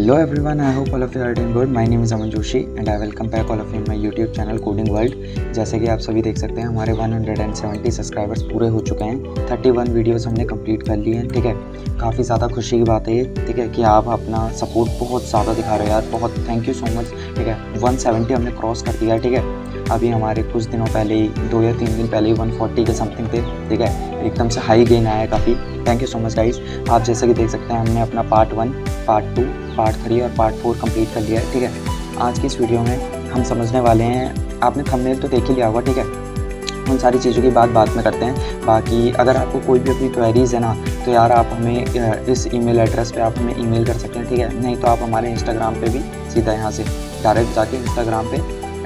Hello everyone, I hope all of you are doing good. My name is Aman Joshi and I welcome back all of you in my YouTube channel Coding World। जैसे कि आप सभी देख सकते हैं हमारे 170 subscribers पूरे हो चुके हैं। 31 वीडियोस हमने कंप्लीट कर लिए हैं। ठीक है, काफ़ी ज़्यादा खुशी की बात है ये। ठीक है कि आप अपना सपोर्ट बहुत ज़्यादा दिखा रहे हो यार, बहुत थैंक यू सो मच। ठीक है, 170 हमने क्रॉस कर दिया है। ठीक है, अभी हमारे कुछ दिनों पहले ही 2 या 3 दिन पहले ही 140 के समथिंग थे। ठीक है, एकदम से हाई गेन आया है काफ़ी। Thank you so much guys. आप जैसे कि देख सकते हैं हमने अपना पार्ट 1, पार्ट 2, पार्ट 3 और पार्ट 4 कंप्लीट कर लिया है। ठीक है, आज की इस वीडियो में हम समझने वाले हैं, आपने थंबनेल तो देख ही लिया होगा। ठीक है, उन सारी चीज़ों की बात में करते हैं। बाकी अगर आपको कोई भी अपनी क्वेरीज़ है ना, तो यार आप हमें इस ईमेल एड्रेस पे आप हमें ईमेल कर सकते हैं। ठीक है, नहीं तो आप हमारे इंस्टाग्राम पे भी सीधा यहाँ से डायरेक्ट जाके इंस्टाग्राम पे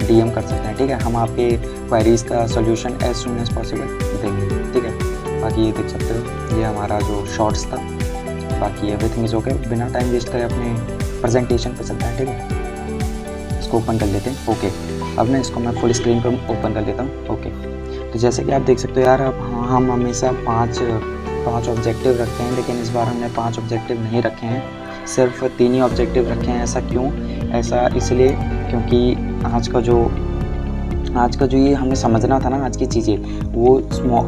DM कर सकते हैं। ठीक है, हम आपके क्वेरीज़ का solution as soon as possible देंगे। ठीक है, बाकी ये देख सकते हो ये हमारा जो शॉर्ट्स था। बाकी एवरीथिंग इज़ ओके। बिना टाइम वेस्ट करे अपने प्रेजेंटेशन पे चलता है। ठीक है, इसको ओपन कर लेते हैं। ओके, अब ना इसको मैं फुल स्क्रीन पर ओपन कर लेता हूँ। ओके, तो जैसे कि आप देख सकते हो यार, अब हम हमेशा पाँच ऑब्जेक्टिव रखते हैं, लेकिन इस बार हमने 5 ऑब्जेक्टिव नहीं रखे हैं, सिर्फ 3 ही ऑब्जेक्टिव रखे हैं। ऐसा क्यों? ऐसा इसलिए क्योंकि आज का जो ये हमें समझना था ना, आज की चीज़ें वो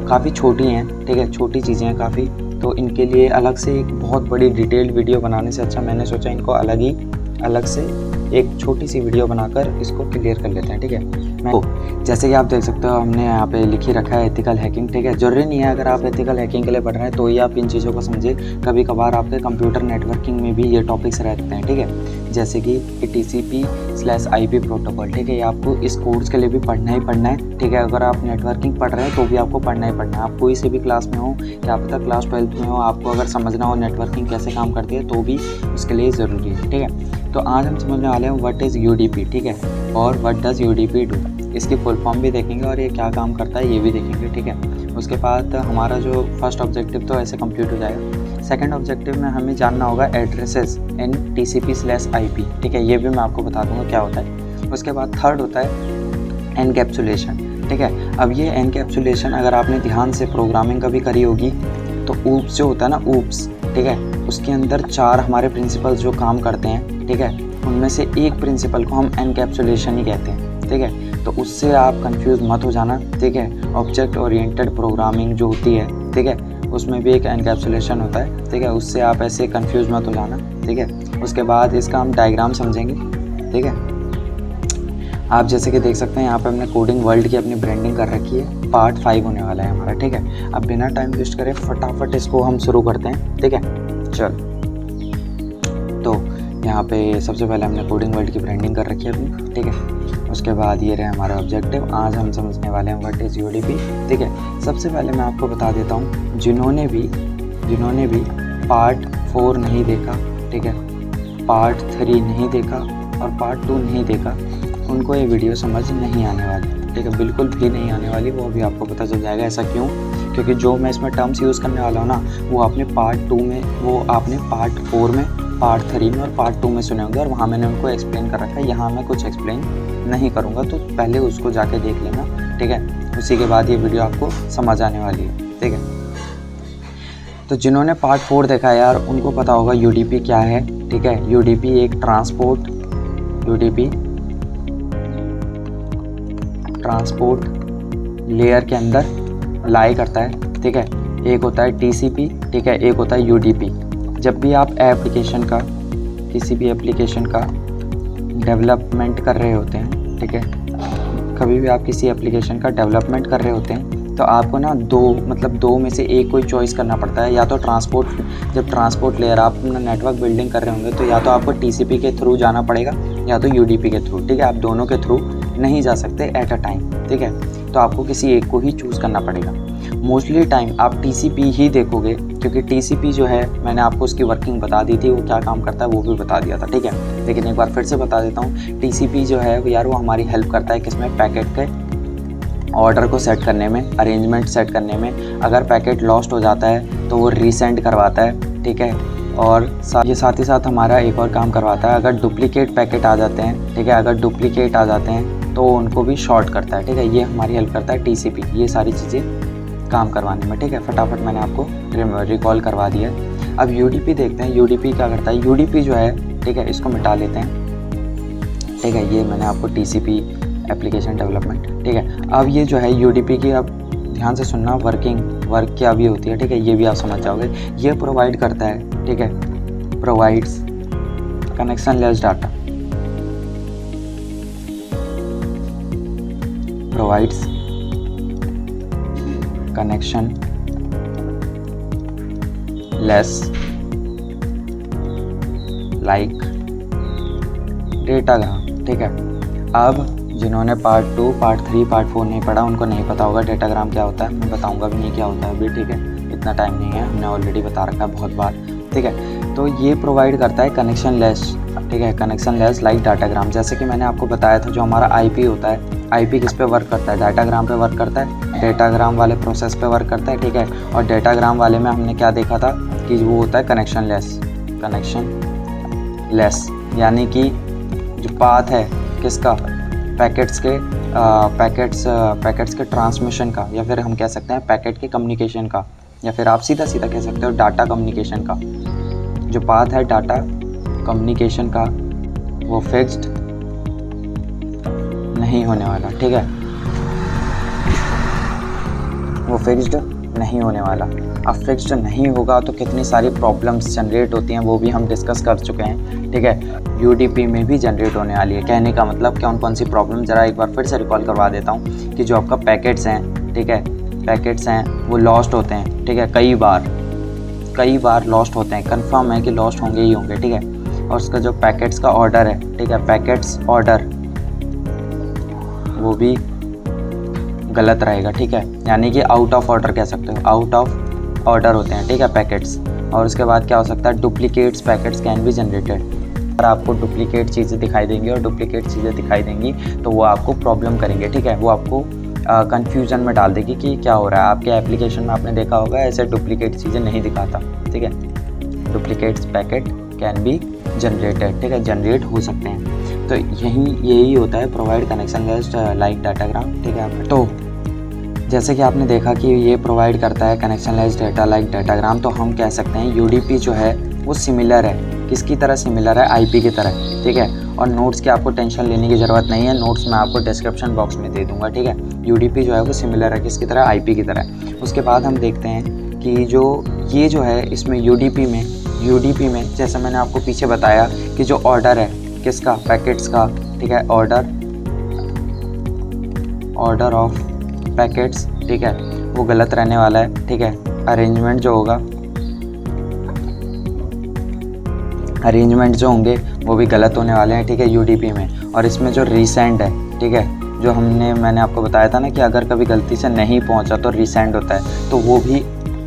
काफ़ी छोटी हैं। ठीक है, छोटी चीज़ें हैं काफ़ी, तो इनके लिए अलग से एक बहुत बड़ी डिटेल्ड वीडियो बनाने से अच्छा मैंने सोचा इनको अलग से एक छोटी सी वीडियो बनाकर इसको क्लियर कर लेते हैं। ठीक है, जैसे कि आप देख सकते हो हमने यहाँ पे लिख ही रखा है एथिकल हैकिंग। ठीक है, जरूरी नहीं है अगर आप एथिकल हैकिंग के लिए पढ़ रहे हैं तो ही आप इन चीज़ों को समझे। कभी कभार आपके कंप्यूटर नेटवर्किंग में भी ये टॉपिक्स रहते हैं। ठीक है, जैसे कि TCP/IP प्रोटोकॉल। ठीक है, ये आपको इस कोर्स के लिए भी पढ़ना ही पढ़ना है। ठीक है, अगर आप नेटवर्किंग पढ़ रहे हैं तो भी आपको पढ़ना ही पढ़ना है। आप कोई से भी क्लास में हो या आप तक क्लास 12th में हो, आपको अगर समझना हो नेटवर्किंग कैसे काम करती है तो भी उसके लिए ज़रूरी है। ठीक है, तो आज हम समझने वाले हैं व्हाट इज़ UDP। ठीक है, और व्हाट डज़ UDP डू, इसकी फुल फॉर्म भी देखेंगे और ये क्या काम करता है ये भी देखेंगे। ठीक है, उसके बाद हमारा जो फर्स्ट ऑब्जेक्टिव तो ऐसे कंप्लीट हो जाएगा। सेकंड ऑब्जेक्टिव में हमें जानना होगा एड्रेसेस इन TCP/IP। ठीक है, ये भी मैं आपको बता दूंगा क्या होता है। उसके बाद थर्ड होता है एनकैप्सुलेशन। ठीक है, अब ये एनकैप्सुलेशन अगर आपने ध्यान से प्रोग्रामिंग कभी करी होगी तो ऊप्स जो होता है ना, ऊप्स, ठीक है, उसके अंदर 4 हमारे प्रिंसिपल्स जो काम करते हैं। ठीक है, उनमें से एक प्रिंसिपल को हम एनकैप्सुलेशन ही कहते हैं। ठीक है, तो उससे आप कंफ्यूज मत हो जाना। ठीक है, ऑब्जेक्ट ओरिएंटेड प्रोग्रामिंग जो होती है, ठीक है, उसमें भी एक एनकैप्सुलेशन होता है। ठीक है, उससे आप ऐसे कंफ्यूज मत हो जाना। ठीक है, उसके बाद इसका हम डायग्राम समझेंगे। ठीक है, आप जैसे कि देख सकते हैं यहाँ पे हमने कोडिंग वर्ल्ड की अपनी ब्रांडिंग कर रखी है। पार्ट 5 होने वाला है हमारा। ठीक है, अब बिना टाइम वेस्ट करें फटाफट इसको हम शुरू करते हैं। ठीक है, चल तो यहाँ पे सबसे पहले हमने कोडिंग वर्ल्ड की ब्रांडिंग कर रखी है अपनी। ठीक है, उसके बाद ये रहे हमारा ऑब्जेक्टिव। आज हम समझने वाले हैं व्हाट इज़ UDP। ठीक है, सबसे पहले मैं आपको बता देता हूँ जिन्होंने भी पार्ट 4 नहीं देखा, ठीक है, पार्ट 3 नहीं देखा और पार्ट 2 नहीं देखा, उनको ये वीडियो समझ नहीं आने वाली। ठीक है, बिल्कुल भी नहीं आने वाली, वो अभी आपको पता चल जाएगा। ऐसा क्यों? क्योंकि जो मैं इसमें टर्म्स यूज़ करने वाला हूँ ना, वो आपने पार्ट 2 में, वो आपने पार्ट 4 में, पार्ट 3 में और पार्ट 2 में सुने होंगे और वहाँ मैंने उनको एक्सप्लेन कर रखा है। यहाँ मैं कुछ एक्सप्लेन नहीं करूँगा, तो पहले उसको जाके देख लेना। ठीक है, उसी के बाद ये वीडियो आपको समझ आने वाली है। ठीक है, तो जिन्होंने पार्ट 4 देखा है यार, उनको पता होगा UDP क्या है। ठीक है, UDP एक ट्रांसपोर्ट लेयर के अंदर लाई करता है। ठीक है, एक होता है TCP, ठीक है, एक होता है UDP। जब भी आप किसी भी एप्लीकेशन का डेवलपमेंट कर रहे होते हैं, ठीक है, कभी भी आप किसी एप्लीकेशन का डेवलपमेंट कर रहे होते हैं तो आपको ना दो में से एक कोई चॉइस करना पड़ता है। या तो जब ट्रांसपोर्ट लेयर आप नेटवर्क बिल्डिंग कर रहे होंगे तो या तो आपको TCP के थ्रू जाना पड़ेगा या तो UDP के थ्रू। ठीक है, आप दोनों के थ्रू नहीं जा सकते एट अ टाइम। ठीक है, तो आपको किसी एक को ही चूज़ करना पड़ेगा। मोस्टली टाइम आप TCP ही देखोगे, क्योंकि TCP जो है मैंने आपको उसकी वर्किंग बता दी थी, वो क्या काम करता है वो भी बता दिया था। ठीक है, लेकिन एक बार फिर से बता देता हूँ। TCP जो है यार वो हमारी हेल्प करता है किसमें? पैकेट के ऑर्डर को सेट करने में, अरेंजमेंट सेट करने में। अगर पैकेट लॉस्ट हो जाता है तो वो रीसेंड करवाता है। ठीक है, और ये साथ ही साथ हमारा एक और काम करवाता है। अगर डुप्लीकेट पैकेट आ जाते हैं, ठीक है, अगर डुप्लीकेट आ जाते हैं तो उनको भी शॉर्ट करता है। ठीक है, ये हमारी हेल्प करता है TCP, ये सारी चीज़ें काम करवाने में। ठीक है, फटाफट मैंने आपको रिकॉल करवा दिया है। अब UDP देखते हैं। UDP क्या करता है? UDP जो है ठीक है, इसको मिटा लेते हैं। ठीक है, ये मैंने आपको TCP एप्लीकेशन डेवलपमेंट, ठीक है। अब ये जो है UDP की, अब ध्यान से सुनना, वर्क क्या भी होती है, ठीक है, ये भी आप समझ जाओगे। ये प्रोवाइड करता है, ठीक है, provides connection less data, provides connection less like datagram, ठीक है। अब जिन्होंने पार्ट 2, पार्ट 3, पार्ट 4 नहीं पढ़ा, उनको नहीं पता होगा डेटाग्राम क्या होता है। मैं बताऊंगा भी नहीं क्या होता है अभी, ठीक है, इतना टाइम नहीं है, हमने ऑलरेडी बता रखा है बहुत बार, ठीक है। तो ये प्रोवाइड करता है कनेक्शन लेस, ठीक है, कनेक्शन लेस लाइक डाटाग्राम। जैसे कि मैंने आपको बताया था, जो हमारा IP होता है, IP किस पे वर्क करता है, डाटाग्राम पे वर्क करता है, डेटाग्राम वाले प्रोसेस पे वर्क करता है, ठीक है। और डेटाग्राम वाले में हमने क्या देखा था कि वो होता है कनेक्शन लेस, यानी कि जो पाथ है किसका, पैकेट्स के ट्रांसमिशन का, या फिर हम कह सकते हैं पैकेट के कम्युनिकेशन का, या फिर आप सीधा कह सकते हो डाटा कम्युनिकेशन का। जो पाथ है डाटा कम्युनिकेशन का, वो फिक्स्ड नहीं होने वाला, ठीक है, वो फिक्स्ड नहीं होने वाला। अब फिक्स्ड नहीं होगा तो कितनी सारी प्रॉब्लम्स जनरेट होती हैं, वो भी हम डिस्कस कर चुके हैं, ठीक है। UDP में भी जनरेट होने वाली है। कहने का मतलब कौन सी प्रॉब्लम, ज़रा एक बार फिर से रिकॉल करवा देता हूँ कि जो आपका पैकेट्स हैं, ठीक है, पैकेट्स हैं वो लॉस्ट होते हैं, ठीक है, कई बार लॉस्ट होते हैं, कंफर्म है कि लॉस्ट होंगे ही होंगे, ठीक है। और उसका जो पैकेट्स का ऑर्डर है, ठीक है, पैकेट्स ऑर्डर वो भी गलत रहेगा, ठीक है, यानी कि आउट ऑफ ऑर्डर कह सकते हो, आउट ऑफ ऑर्डर होते हैं, ठीक है, पैकेट्स। और उसके बाद क्या हो सकता है, duplicates packets can be generated. अगर आपको डुप्लीकेट चीज़ें दिखाई देंगी, और डुप्लीकेट चीज़ें दिखाई देंगी तो वो आपको प्रॉब्लम करेंगे, ठीक है, वो आपको कंफ्यूजन में डाल देगी कि क्या हो रहा है। आपके एप्लीकेशन में आपने देखा होगा ऐसे डुप्लीकेट चीज़ें नहीं दिखाता, ठीक है, duplicates packet can be generated, ठीक है, जनरेट हो सकते हैं। तो यही होता है provide connection less like datagram, ठीक है। तो जैसे कि आपने देखा कि ये प्रोवाइड करता है connection less data like datagram, तो हम कह सकते हैं UDP जो है वो सिमिलर है, किसकी तरह सिमिलर है, IP की तरह, ठीक है। और नोट्स की आपको टेंशन लेने की ज़रूरत नहीं है, नोट्स मैं आपको डिस्क्रिप्शन बॉक्स में दे दूंगा, ठीक है। UDP जो है वो सिमिलर है किसकी तरह, IP की तरह। उसके बाद हम देखते हैं कि ये जो है इसमें UDP में जैसे मैंने आपको पीछे बताया कि जो ऑर्डर है किसका, पैकेट्स का, ठीक है, ऑर्डर ऑफ पैकेट्स, ठीक है, वो गलत रहने वाला है, ठीक है। अरेंजमेंट जो होंगे वो भी गलत होने वाले हैं, ठीक है, UDP में। और इसमें जो रीसेंड है, ठीक है, जो मैंने आपको बताया था ना कि अगर कभी गलती से नहीं पहुंचा तो रीसेंड होता है, तो वो भी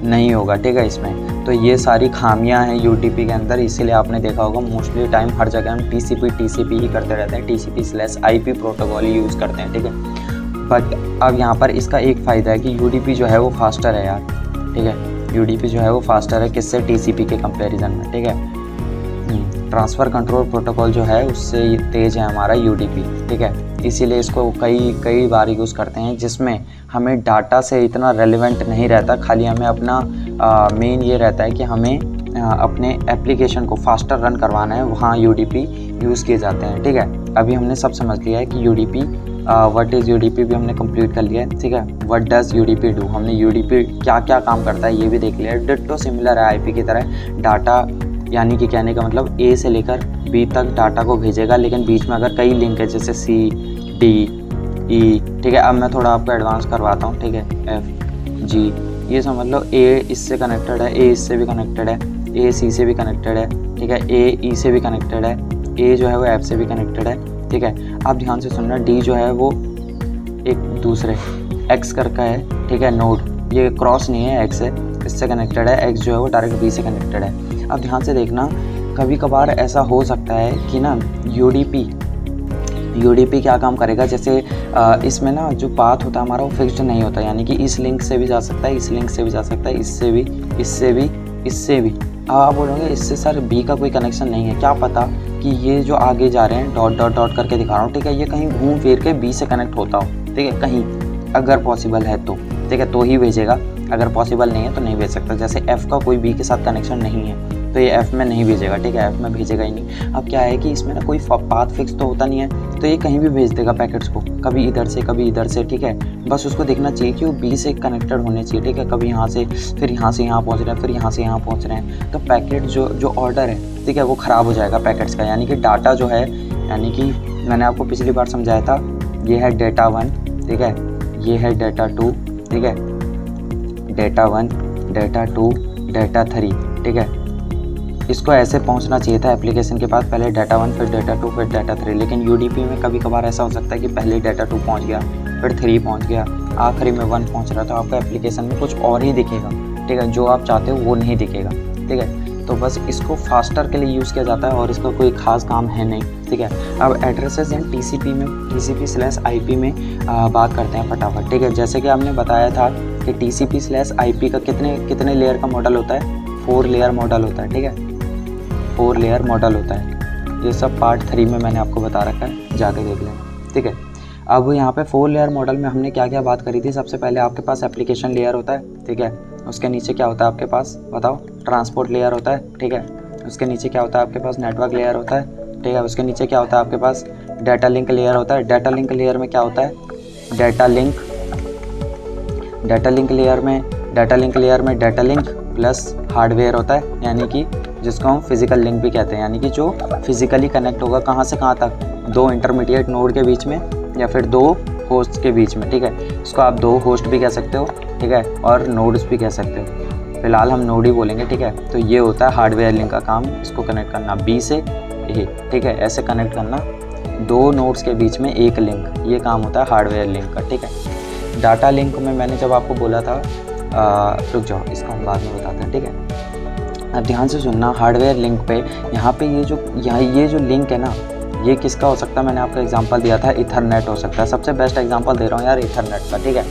नहीं होगा, ठीक है, इसमें। तो ये सारी खामियां हैं UDP के अंदर, इसीलिए आपने देखा होगा मोस्टली टाइम हर जगह हम TCP ही करते रहते हैं, TCP/IP प्रोटोकॉल ही यूज़ करते हैं, ठीक है। बट अब यहाँ पर इसका एक फ़ायदा है कि UDP जो है वो फास्टर है यार, ठीक है, UDP जो है वो फास्टर है किससे, TCP के कंपैरिजन में, ठीक है। ट्रांसफ़र कंट्रोल प्रोटोकॉल जो है उससे तेज़ है हमारा UDP, ठीक है। इसीलिए इसको कई बार यूज़ करते हैं, जिसमें हमें डाटा से इतना रेलेवेंट नहीं रहता, खाली हमें अपना मेन ये रहता है कि हमें अपने एप्लीकेशन को फास्टर रन करवाना है, वहाँ UDP यूज़ किए जाते हैं, ठीक है। अभी हमने सब समझ लिया है कि UDP व्हाट इज़ UDP भी हमने कंप्लीट कर लिया है, ठीक है। व्हाट डज़ UDP डू, हमने UDP क्या काम करता है ये भी देख लिया है। डिट्टो सिमिलर है IP की तरह, डाटा यानी कि कहने का मतलब A से लेकर B तक डाटा को भेजेगा, लेकिन बीच में अगर कई लिंक है जैसे C D E, ठीक है। अब मैं थोड़ा आपको एडवांस करवाता हूँ, ठीक है, F G, ये समझ लो A इससे कनेक्टेड है, A इससे भी कनेक्टेड है, A C से भी कनेक्टेड है, ठीक है, A E से भी कनेक्टेड है, A जो है वो F से भी कनेक्टेड है, ठीक है। आप ध्यान से सुनना, D जो है वो एक दूसरे X करका है, ठीक है, नोड, ये क्रॉस नहीं है, X है, इससे कनेक्टेड है, X जो है वो डायरेक्ट B से कनेक्टेड है। अब ध्यान से देखना, कभी कभार ऐसा हो सकता है कि ना UDP क्या काम करेगा, जैसे इसमें ना जो पाथ होता है हमारा वो फिक्स्ड नहीं होता, यानी कि इस लिंक से भी जा सकता है, इस लिंक से भी जा सकता है, इससे भी। अब आप बोलोगे इससे सर B का कोई कनेक्शन नहीं है, क्या पता कि ये जो आगे जा रहे हैं डॉट करके दिखा रहा हूँ, ठीक है, ये कहीं घूम फिर के B से कनेक्ट होता हो, ठीक है, कहीं अगर पॉसिबल है तो, ठीक है, तो ही भेजेगा, अगर पॉसिबल नहीं है तो नहीं भेज सकता। जैसे F का कोई B के साथ कनेक्शन नहीं है, तो ये F में नहीं भेजेगा, ठीक है, F में भेजेगा ही नहीं। अब क्या है कि इसमें ना कोई पाथ फिक्स तो होता नहीं है, तो ये कहीं भी भेज देगा पैकेट्स को, कभी इधर से कभी इधर से, ठीक है। बस उसको देखना चाहिए कि वो B से कनेक्टेड होने चाहिए, ठीक है। कभी यहाँ से, फिर यहाँ से यहाँ पहुँच रहे हैं, फिर यहाँ से यहाँ पहुँच रहे हैं, तो पैकेट जो ऑर्डर है, ठीक है, वो ख़राब हो जाएगा पैकेट्स का। यानी कि डाटा जो है, यानी कि मैंने आपको पिछली बार समझाया था, ये है डेटा 1, ठीक है, ये है डेटा 2, ठीक है, डेटा 1, डेटा 2, डेटा 3, ठीक है। इसको ऐसे पहुंचना चाहिए था एप्लीकेशन के पास, पहले डेटा 1, फिर डेटा 2, फिर डेटा 3। लेकिन UDP में कभी कभार ऐसा हो सकता है कि पहले डेटा 2 पहुंच गया, फिर 3 पहुंच गया, आखिरी में 1 पहुंच रहा, तो आपका एप्लीकेशन में कुछ और ही दिखेगा, ठीक है, जो आप चाहते हो वो नहीं दिखेगा, ठीक है। तो बस इसको फास्टर के लिए यूज़ किया जाता है और इसका कोई ख़ास काम है नहीं, ठीक है। अब एड्रेसेस एंड TCP/IP में बात करते हैं फटाफट, ठीक है। जैसे कि हमने बताया था कि TCP/IP का कितने लेयर का मॉडल होता है, 4 लेयर मॉडल होता है, ठीक है, 4 लेयर मॉडल होता है। ये सब पार्ट 3 में मैंने आपको बता रखा है, जाके देख लें, ठीक है। अब यहाँ पे 4 लेयर मॉडल में हमने क्या क्या बात करी थी। सबसे पहले आपके पास एप्लीकेशन लेयर होता है, ठीक है, उसके नीचे क्या होता है आपके पास, बताओ, ट्रांसपोर्ट लेयर होता है, ठीक है, उसके नीचे क्या होता है आपके पास, नेटवर्क लेयर होता है, ठीक है, उसके नीचे क्या होता है आपके पास, डाटा लिंक लेयर होता है। डाटा लिंक लेयर में क्या होता है, डाटा लिंक लेयर में डाटा लिंक प्लस हार्डवेयर होता है, यानी कि जिसको हम फिजिकल लिंक भी कहते हैं, यानी कि जो फिजिकली कनेक्ट होगा कहाँ से कहाँ तक, 2 इंटरमीडिएट नोड के बीच में या फिर 2 होस्ट के बीच में, ठीक है। इसको आप 2 होस्ट भी कह सकते हो, ठीक है, और नोड्स भी कह सकते हो। फिलहाल हम नोड ही बोलेंगे, ठीक है। तो ये होता है हार्डवेयर लिंक का काम, इसको कनेक्ट करना B से A, ठीक है, ऐसे कनेक्ट करना 2 नोड्स के बीच में एक लिंक, ये काम होता है हार्डवेयर लिंक का, ठीक है। डाटा लिंक में मैंने जब आपको बोला था, रुक जाओ, इसको हम बाद में बताते हैं, ठीक है। अब ध्यान से सुनना, हार्डवेयर लिंक पे यहाँ पे ये जो लिंक है ना, ये किसका हो सकता है, मैंने आपको एग्जांपल दिया था, इथरनेट हो सकता है। सबसे बेस्ट एग्जांपल दे रहा हूँ यार, इथरनेट का, ठीक है।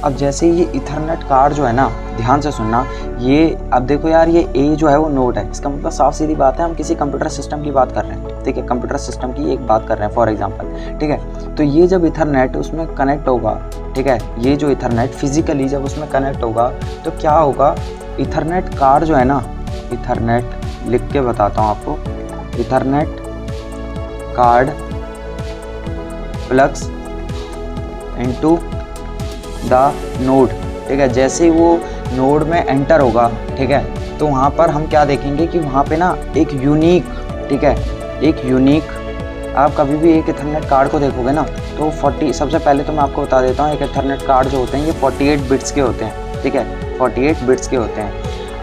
अब जैसे ये इथरनेट कार्ड जो है ना, ध्यान से सुनना, ये अब देखो यार, ये A जो है वो नोड है, इसका मतलब साफ सीधी बात है, हम किसी कंप्यूटर सिस्टम की बात कर रहे हैं, ठीक है, कंप्यूटर सिस्टम की एक बात कर रहे हैं फॉर एग्जांपल, ठीक है। तो ये जब इथरनेट उसमें कनेक्ट होगा, ठीक है, ये जो इथरनेट फिजिकली जब उसमें कनेक्ट होगा तो क्या होगा, इथरनेट कार्ड जो है ना, इथरनेट लिख के बताता हूँ आपको, Ethernet card plugs into the node, ठीक है। जैसे ही वो नोड में एंटर होगा, ठीक है, तो वहाँ पर हम क्या देखेंगे कि वहाँ पे ना एक यूनिक, ठीक है, एक यूनिक, आप कभी भी एक इथरनेट कार्ड को देखोगे ना तो 40, सबसे पहले तो मैं आपको बता देता हूँ, एक इथरनेट कार्ड जो होते हैं ये 48 बिट्स के होते हैं, ठीक है, 48 बिट्स के होते हैं।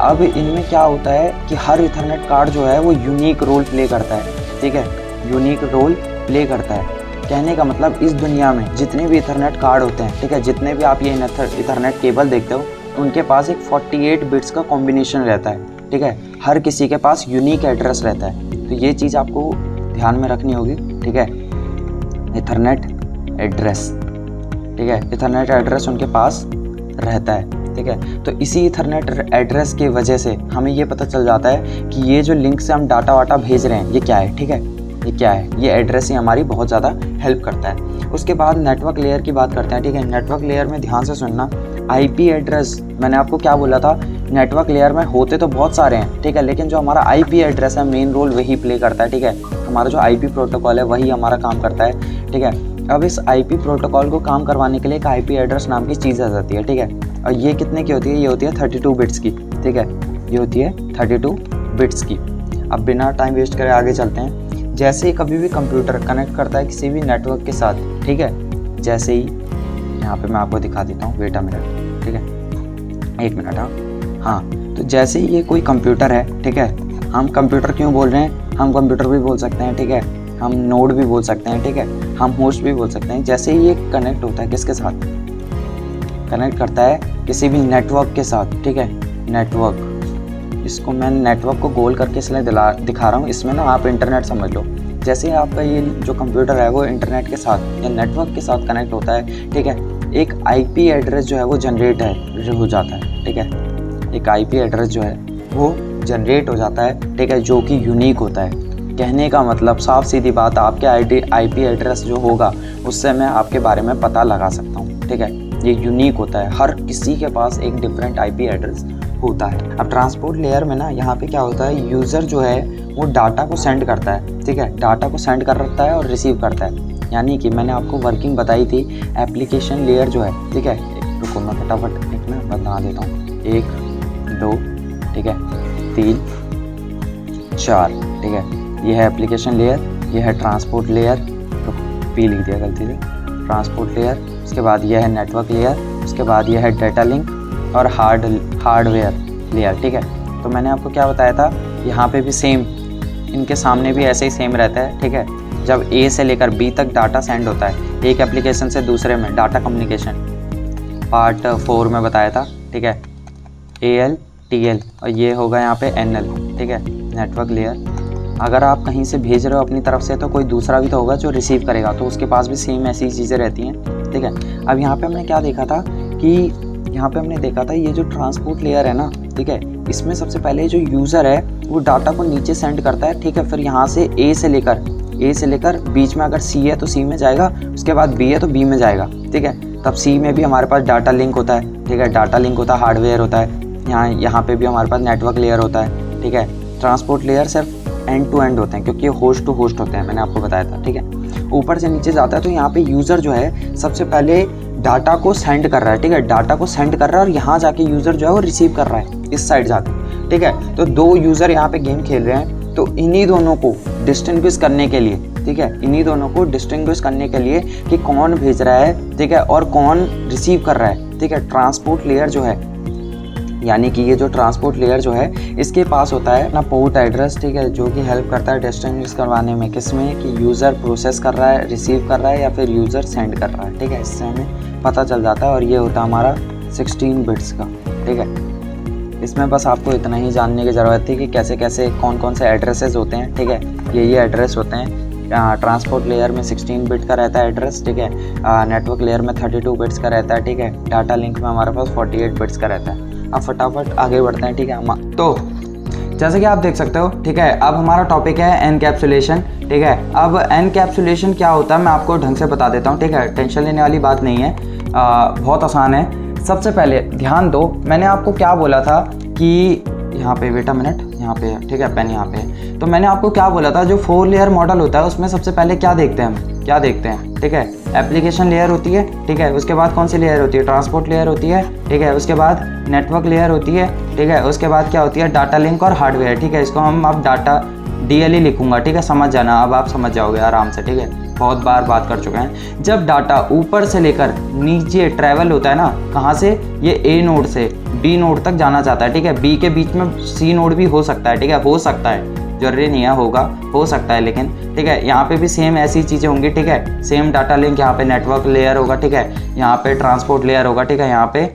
अब इनमें क्या होता है कि हर इथरनेट कार्ड जो है वो यूनिक रोल प्ले करता है, ठीक है, यूनिक रोल प्ले करता है। कहने का मतलब इस दुनिया में जितने भी इथरनेट कार्ड होते हैं, ठीक है, जितने भी आप ये इथरनेट केबल देखते हो, उनके पास एक 48 बिट्स का कॉम्बिनेशन रहता है, ठीक है, हर किसी के पास यूनिक एड्रेस रहता है। तो ये चीज़ आपको ध्यान में रखनी होगी, ठीक है, इथरनेट एड्रेस, ठीक है, इथरनेट एड्रेस उनके पास रहता है, ठीक है। तो इसी इथरनेट एड्रेस की वजह से हमें ये पता चल जाता है कि ये जो लिंक से हम डाटा वाटा भेज रहे हैं ये क्या है, ठीक है, ये क्या है, ये एड्रेस ही हमारी बहुत ज़्यादा हेल्प करता है। उसके बाद नेटवर्क लेयर की बात करते हैं, ठीक है। नेटवर्क लेयर में ध्यान से सुनना, IP एड्रेस, मैंने आपको क्या बोला था, नेटवर्क लेयर में होते तो बहुत सारे हैं, ठीक है, लेकिन जो हमारा IP एड्रेस है मेन रोल वही प्ले करता है, ठीक है। हमारा जो IP प्रोटोकॉल है वही हमारा काम करता है, ठीक है। अब इस IP प्रोटोकॉल को काम करवाने के लिए एक IP एड्रेस नाम की चीज़ आ जाती है, ठीक है, और ये कितने की होती है, ये होती है 32 बिट्स की, ठीक है, ये होती है 32 बिट्स की। अब बिना टाइम वेस्ट करे आगे चलते हैं। जैसे ही कभी भी कंप्यूटर कनेक्ट करता है किसी भी नेटवर्क के साथ, ठीक है, जैसे ही यहाँ पे मैं आपको दिखा देता हूँ, वेट अ मिनट, ठीक है, 1 मिनट, हाँ, तो जैसे ही ये कोई कंप्यूटर है, ठीक है, हम कंप्यूटर क्यों बोल रहे हैं, हम कंप्यूटर भी बोल सकते हैं, ठीक है, हम नोड भी बोल सकते हैं, ठीक है, हम होस्ट भी बोल सकते हैं। जैसे ही ये कनेक्ट होता है किसके साथ, कनेक्ट करता है किसी भी नेटवर्क के साथ, ठीक है, नेटवर्क, इसको मैं नेटवर्क को गोल करके इसलिए दिखा रहा हूँ, इसमें ना आप इंटरनेट समझ लो। जैसे ही आपका ये जो कंप्यूटर है वो इंटरनेट के साथ या नेटवर्क के साथ कनेक्ट होता है, ठीक है, एक IP एड्रेस जो है वो जनरेट हो जाता है, ठीक है, एक IP एड्रेस जो है वो जनरेट हो जाता है, ठीक है, जो कि यूनिक होता है। कहने का मतलब साफ सीधी बात, आपके IP एड्रेस जो होगा उससे मैं आपके बारे में पता लगा सकता हूँ, ठीक है, ये यूनिक होता है, हर किसी के पास एक डिफरेंट आईपी एड्रेस होता है। अब ट्रांसपोर्ट लेयर में ना यहाँ पे क्या होता है, यूज़र जो है वो डाटा को सेंड करता है, ठीक है, डाटा को सेंड कर रखता है और रिसीव करता है। यानी कि मैंने आपको वर्किंग बताई थी एप्लीकेशन लेयर जो है, ठीक है, रुको मैं फटाफट एक ना बता देता हूँ, 1 2 ठीक है 3 4, ठीक है, ये है एप्लीकेशन लेयर, ये है ट्रांसपोर्ट लेयर, तो पी लिख दिया गलती से, ट्रांसपोर्ट लेयर, उसके बाद ये है नेटवर्क लेयर, उसके बाद ये है डेटा लिंक और हार्डवेयर लेयर, ठीक है। तो मैंने आपको क्या बताया था, यहाँ पे भी सेम, इनके सामने भी ऐसे ही सेम रहता है, ठीक है। जब ए से लेकर बी तक डाटा सेंड होता है एक एप्लीकेशन से दूसरे में, डाटा कम्युनिकेशन पार्ट 4 में बताया था, ठीक है, AL TL और ये होगा यहाँ पे NL, ठीक है, नेटवर्क लेयर। अगर आप कहीं से भेज रहे हो अपनी तरफ से तो कोई दूसरा भी तो होगा जो रिसीव करेगा, तो उसके पास भी सेम ऐसी चीज़ें रहती हैं, ठीक है। अब यहाँ पे हमने क्या देखा था कि यहाँ पे हमने देखा था ये जो ट्रांसपोर्ट लेयर है ना, ठीक है, इसमें सबसे पहले जो यूज़र है वो डाटा को नीचे सेंड करता है, ठीक है, फिर यहाँ से ए से लेकर बीच में अगर C है तो C में जाएगा, उसके बाद B है तो B में जाएगा, ठीक है। तब C में भी हमारे पास डाटा लिंक होता है, ठीक है, डाटा लिंक होता है, हार्डवेयर होता है, यहाँ पे भी हमारे पास नेटवर्क लेयर होता है, ठीक है। ट्रांसपोर्ट लेयर सिर्फ एंड टू एंड होते हैं क्योंकि होस्ट टू होस्ट होते हैं, मैंने आपको बताया था, ठीक है। ऊपर से नीचे जाता है तो यहाँ पे यूज़र जो है सबसे पहले डाटा को सेंड कर रहा है, ठीक है, डाटा को सेंड कर रहा है और यहाँ जाके यूज़र जो है वो रिसीव कर रहा है इस साइड जाके, ठीक है। तो 2 यूज़र यहाँ पे गेम खेल रहे हैं, तो इन्हीं दोनों को डिस्टिंग्विश करने के लिए, ठीक है, इन्हीं दोनों को डिस्टिंग्विश करने के लिए कि कौन भेज रहा है, ठीक है, और कौन रिसीव कर रहा है, ठीक है। ट्रांसपोर्ट लेयर जो है, यानी कि ये जो ट्रांसपोर्ट लेयर जो है इसके पास होता है ना पोर्ट एड्रेस, ठीक है, जो कि हेल्प करता है डिस्टिंग्विश करवाने में, किसमें कि यूज़र प्रोसेस कर रहा है, रिसीव कर रहा है या फिर यूज़र सेंड कर रहा है, ठीक है, इससे हमें पता चल जाता है। और ये होता है हमारा 16 बिट्स का, ठीक है। इसमें बस आपको इतना ही जानने की ज़रूरत थी कि कैसे कैसे कौन से एड्रेसेस होते हैं, ठीक है, ये एड्रेस होते हैं। ट्रांसपोर्ट लेयर में 16 बिट का रहता है एड्रेस, ठीक है, नेटवर्क लेयर में 32 बिट्स का रहता है, ठीक है, डाटा लिंक में हमारे पास 48 बिट्स का रहता है। अब फटाफट आगे बढ़ते हैं, ठीक है। तो जैसे कि आप देख सकते हो, ठीक है, अब हमारा टॉपिक है एनकैप्सुलेशन, ठीक है। अब एनकैप्सुलेशन क्या होता है मैं आपको ढंग से बता देता हूँ, ठीक है, टेंशन लेने वाली बात नहीं है, बहुत आसान है। सबसे पहले ध्यान दो, मैंने आपको क्या बोला था कि यहाँ पे वेट अ मिनट, यहाँ पे है, ठीक है, पेन यहाँ पे है। तो मैंने आपको क्या बोला था, जो 4 लेयर मॉडल होता है उसमें सबसे पहले क्या देखते हैं हम, क्या देखते हैं, ठीक है, एप्लीकेशन लेयर होती है, ठीक है, उसके बाद कौन सी लेयर होती है, ट्रांसपोर्ट लेयर होती है, ठीक है, उसके बाद नेटवर्क लेयर होती है, ठीक है, उसके बाद क्या होती है, डाटा लिंक और हार्डवेयर, ठीक है। इसको हम अब डाटा DL ही लिखूंगा, ठीक है, समझ जाना, अब आप समझ जाओगे आराम से, ठीक है, बहुत बार बात कर चुके हैं। जब डाटा ऊपर से लेकर नीचे ट्रैवल होता है ना, कहाँ से, ये A नोड से B नोड तक जाना चाहता है, ठीक है, B के बीच में C नोड भी हो सकता है, ठीक है, हो सकता है, जरूरी नहीं है होगा, हो सकता है, लेकिन ठीक है, यहाँ पे भी सेम ऐसी चीज़ें होंगी, ठीक है, सेम डाटा लिंक, यहाँ पे नेटवर्क लेयर होगा, ठीक है, यहाँ पे ट्रांसपोर्ट लेयर होगा, ठीक है, यहाँ पे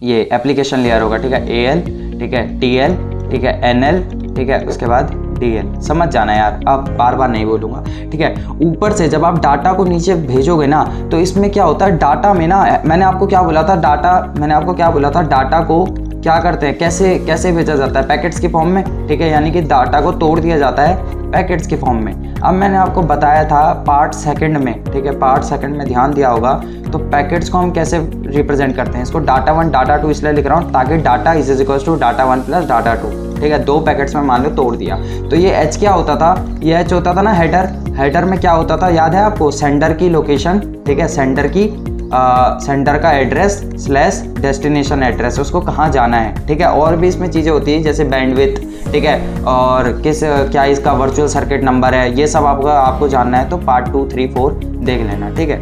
ये एप्लीकेशन लेयर होगा, ठीक है, AL, ठीक है, TL, ठीक है, NL, ठीक है, उसके बाद DL, समझ जाना यार, अब बार बार नहीं बोलूँगा, ठीक है। ऊपर से जब आप डाटा को नीचे भेजोगे ना, तो इसमें क्या होता है, डाटा में ना, मैंने आपको क्या बोला था, डाटा को क्या करते हैं, कैसे भेजा जाता है, पैकेट्स के फॉर्म में, ठीक है, यानी कि डाटा को तोड़ दिया जाता है पैकेट्स के फॉर्म में। अब मैंने आपको बताया था पार्ट सेकंड में, ठीक है, पार्ट सेकंड में ध्यान दिया होगा, तो पैकेट्स को हम कैसे रिप्रेजेंट करते हैं, इसको डाटा 1 डाटा 2 इसलिए लिख रहा हूँ ताकि data is equals to data 1 plus data 2, ठीक है, 2 पैकेट्स में मान लो तोड़ दिया। तो ये H क्या होता था, ये H होता था ना हेडर में क्या होता था, याद है आपको, सेंडर की लोकेशन, ठीक है, सेंडर का एड्रेस स्लैश डेस्टिनेशन एड्रेस, उसको कहाँ जाना है, ठीक है। और भी इसमें चीज़ें होती है जैसे बैंडविड्थ, ठीक है, और क्या इसका वर्चुअल सर्किट नंबर है, ये सब आपको जानना है तो पार्ट 2, 3, 4 देख लेना, ठीक है,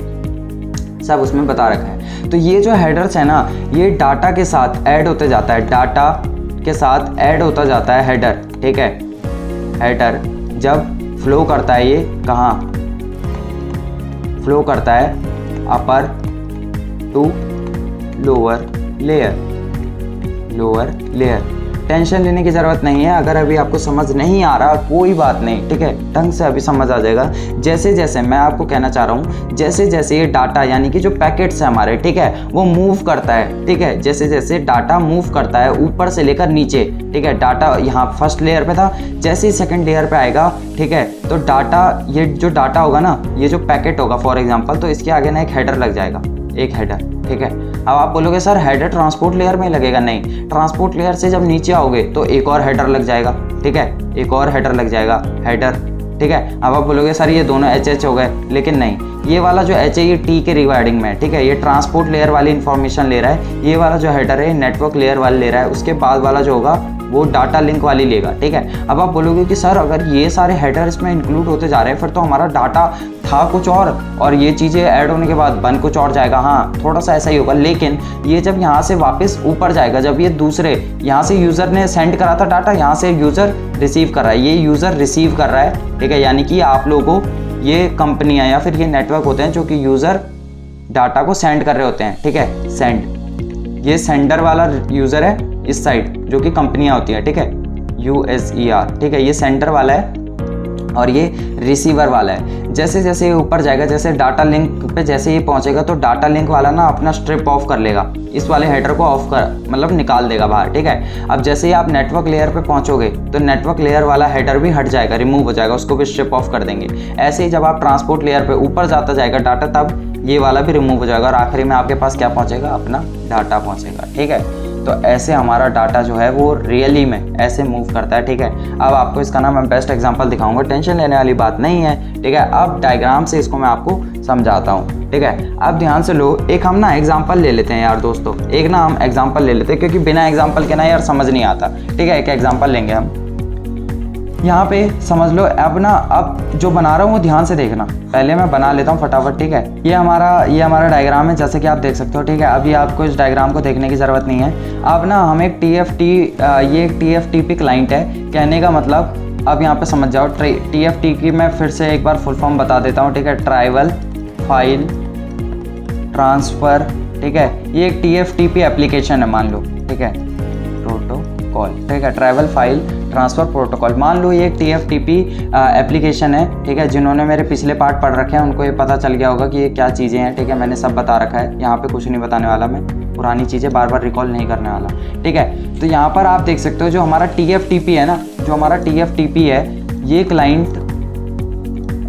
सब उसमें बता रखा है। तो ये जो हेडर्स है ना, ये डाटा के साथ ऐड होते जाता है, डाटा के साथ ऐड होता जाता है हेडर, ठीक है। हेडर जब फ्लो करता है, ये कहाँ फ्लो करता है, upper two lower layer. Tension लेने की ज़रूरत नहीं है, अगर अभी आपको समझ नहीं आ रहा कोई बात नहीं, ठीक है, ढंग से अभी समझ आ जाएगा। जैसे जैसे मैं आपको कहना चाह रहा हूँ, जैसे जैसे ये डाटा यानी कि जो पैकेट्स है हमारे, ठीक है, वो मूव करता है, ठीक है, जैसे जैसे डाटा मूव करता है ऊपर से लेकर नीचे, ठीक है, डाटा यहाँ फर्स्ट लेयर पे था, जैसे ही सेकंड लेयर पे आएगा, ठीक है, तो डाटा, ये जो डाटा होगा ना, ये जो पैकेट होगा फॉर एग्जांपल, तो इसके आगे ना एक हेडर लग जाएगा, एक हेडर, ठीक है। अब आप बोलोगे सर हेडर ट्रांसपोर्ट लेयर में लगेगा, नहीं, ट्रांसपोर्ट लेयर से जब नीचे आओगे तो एक और हेडर लग जाएगा, ठीक है, एक और हेडर लग जाएगा, हेडर, ठीक है। अब आप बोलोगे सर ये दोनों एच हो गए, लेकिन नहीं, ये वाला जो एच है ये टी के रिगार्डिंग में है, ठीक है, ये ट्रांसपोर्ट लेयर वाली इन्फॉर्मेशन ले रहा है, ये वाला जो हेडर है नेटवर्क लेयर वाला ले रहा है, उसके बाद वाला जो होगा वो डाटा लिंक वाली लेगा, ठीक है। अब आप बोलोगे कि सर अगर ये सारे हेडर इसमें इंक्लूड होते जा रहे हैं फिर तो हमारा डाटा था कुछ और ये चीज़ें ऐड होने के बाद बन कुछ और जाएगा। हाँ, थोड़ा सा ऐसा ही होगा, लेकिन ये जब यहाँ से वापस ऊपर जाएगा, जब ये दूसरे यहाँ से यूज़र ने सेंड करा था डाटा, यहाँ से यूज़र रिसीव कर रहा है, ये यूज़र रिसीव कर रहा है, ठीक है, यानी कि आप लोगों को ये कंपनियाँ या फिर ये नेटवर्क होते हैं जो कि यूज़र डाटा को सेंड कर रहे होते हैं, ठीक है, सेंड, ये सेंडर वाला यूज़र है इस साइड जो कि कंपनियां होती है, ठीक है, USER, ठीक है, ये सेंडर वाला है और ये रिसीवर वाला है। जैसे जैसे ये ऊपर जाएगा, जैसे डाटा लिंक पे जैसे ये पहुंचेगा तो डाटा लिंक वाला ना अपना स्ट्रिप ऑफ कर लेगा, इस वाले हेडर को ऑफ कर मतलब निकाल देगा बाहर, ठीक है। अब जैसे ही आप नेटवर्क लेयर पे पहुंचोगे तो नेटवर्क लेयर वाला हेडर भी हट जाएगा, रिमूव हो जाएगा, उसको भी स्ट्रिप ऑफ कर देंगे। ऐसे ही जब आप ट्रांसपोर्ट लेयर पे ऊपर जाता जाएगा डाटा, तब ये वाला भी रिमूव हो जाएगा और आखिरी में आपके पास क्या पहुँचेगा, अपना डाटा पहुँचेगा, ठीक है। तो ऐसे हमारा डाटा जो है वो रियली में ऐसे मूव करता है, ठीक है। अब आपको इसका ना मैं बेस्ट एग्जांपल दिखाऊंगा, टेंशन लेने वाली बात नहीं है, ठीक है। अब डायग्राम से इसको मैं आपको समझाता हूँ, ठीक है। अब ध्यान से लो, एक हम ना एग्जांपल ले लेते हैं यार दोस्तों, एक ना हम एग्जांपल ले लेते हैं क्योंकि बिना एग्जांपल के ना यार समझ नहीं आता, ठीक है। एक एग्जांपल लेंगे हम, यहाँ पे समझ लो। अब जो बना रहा हूँ वो ध्यान से देखना, पहले मैं बना लेता हूँ फटाफट, ठीक है। ये हमारा डायग्राम है जैसे कि आप देख सकते हो, ठीक है। अभी आपको इस डायग्राम को देखने की ज़रूरत नहीं है। अब ना हम एक ये एक TFTP क्लाइंट है, कहने का मतलब अब यहाँ पे समझ जाओ। TFTP की मैं फिर से एक बार फुल फॉर्म बता देता हूँ, ठीक है, ट्राइवल फाइल ट्रांसफ़र, ठीक है। ये एक TFTP एप्लीकेशन है मान लो, ठीक है, प्रोटोकॉल, ठीक है, ट्राइवल फाइल ट्रांसफ़र प्रोटोकॉल। मान लो ये एक TFTP एप्लीकेशन है, ठीक है। जिन्होंने मेरे पिछले पार्ट पढ़ रखे हैं उनको ये पता चल गया होगा कि ये क्या चीज़ें हैं, ठीक है। मैंने सब बता रखा है, यहाँ पे कुछ नहीं बताने वाला मैं, पुरानी चीज़ें बार बार रिकॉल नहीं करने वाला, ठीक है। तो यहाँ पर आप देख सकते हो जो हमारा TFTP है ना, जो हमारा TFTP है, ये क्लाइंट